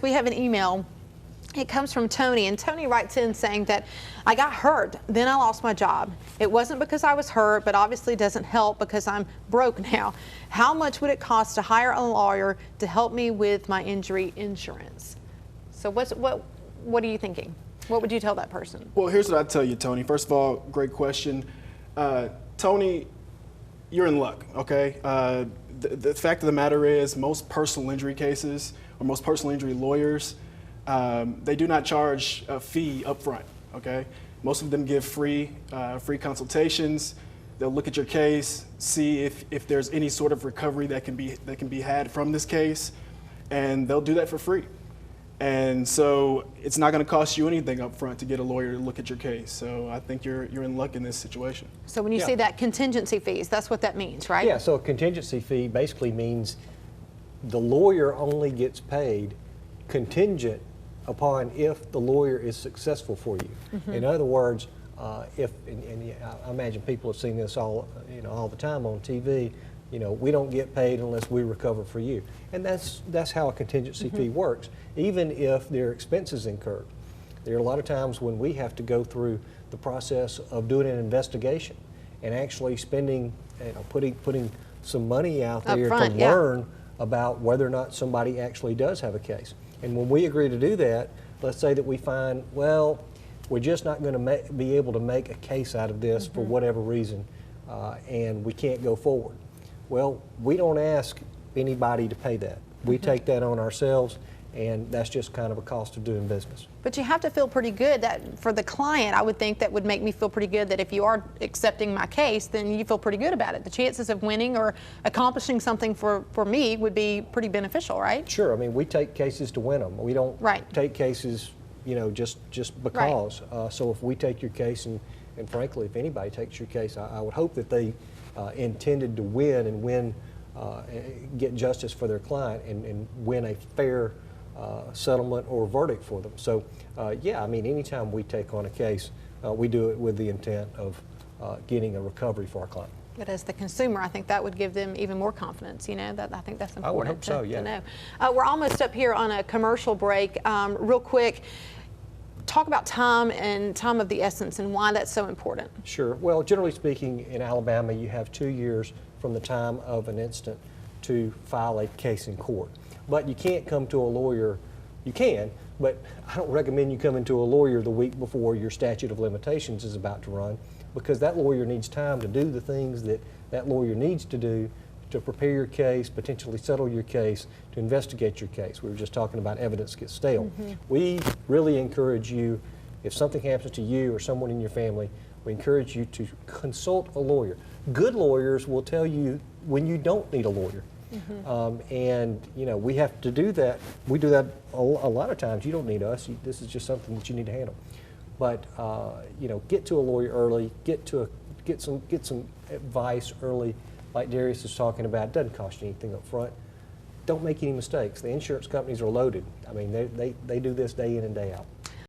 we have an email. It comes from Tony, and Tony writes in saying that I got hurt, then I lost my job. It wasn't because I was hurt, but obviously doesn't help because I'm broke now. How much would it cost to hire a lawyer to help me with my injury insurance? So what are you thinking? What would you tell that person? Well, here's what I'd tell you, Tony. First of all, great question. Tony, you're in luck, okay? The fact of the matter is most personal injury cases or most personal injury lawyers, they do not charge a fee up front, okay? Most of them give free consultations. They'll look at your case, see if there's any sort of recovery that can be had from this case, and they'll do that for free. And so it's not going to cost you anything up front to get a lawyer to look at your case. So I think you're in luck in this situation. So when you say that contingency fees, that's what that means, right? Yeah, so a contingency fee basically means the lawyer only gets paid contingent upon if the lawyer is successful for you. Mm-hmm. In other words, I imagine people have seen this all the time on TV. We don't get paid unless we recover for you, and that's how a contingency fee works. Even if there are expenses incurred, there are a lot of times when we have to go through the process of doing an investigation and actually spending, putting some money out there to learn about whether or not somebody actually does have a case. And when we agree to do that, let's say that we find, well, we're just not going to be able to make a case out of this for whatever reason, and we can't go forward. Well, we don't ask anybody to pay that. We take that on ourselves, and that's just kind of a cost of doing business. But you have to feel pretty good that for the client, I would think that would make me feel pretty good that if you are accepting my case, then you feel pretty good about it. The chances of winning or accomplishing something for me would be pretty beneficial, right? Sure. I mean, we take cases to win them. We don't take cases, just because. Right. So if we take your case, and frankly, if anybody takes your case, I would hope that they intended to win and get justice for their client and win a fair settlement or verdict for them. So yeah, I mean, anytime we take on a case, we do it with the intent of getting a recovery for our client. But as the consumer, I think that would give them even more confidence, that I think that's important I would hope so, yeah. to know. We're almost up here on a commercial break. Real quick, talk about time and time of the essence and why that's so important. Sure. Well, generally speaking, in Alabama, you have 2 years from the time of an incident to file a case in court. But you can't come to a lawyer. You can, but I don't recommend you coming to a lawyer the week before your statute of limitations is about to run, because that lawyer needs time to do the things that lawyer needs to do to prepare your case, potentially settle your case, to investigate your case. We were just talking about evidence gets stale. We really encourage you, if something happens to you or someone in your family, we encourage you to consult a lawyer. Good lawyers will tell you when you don't need a lawyer. And we have to do that. We do that a lot of times. You don't need us. This is just something that you need to handle. But get to a lawyer early. Get some advice early. Like Darius is talking about, it doesn't cost you anything up front. Don't make any mistakes. The insurance companies are loaded. I mean, they do this day in and day out.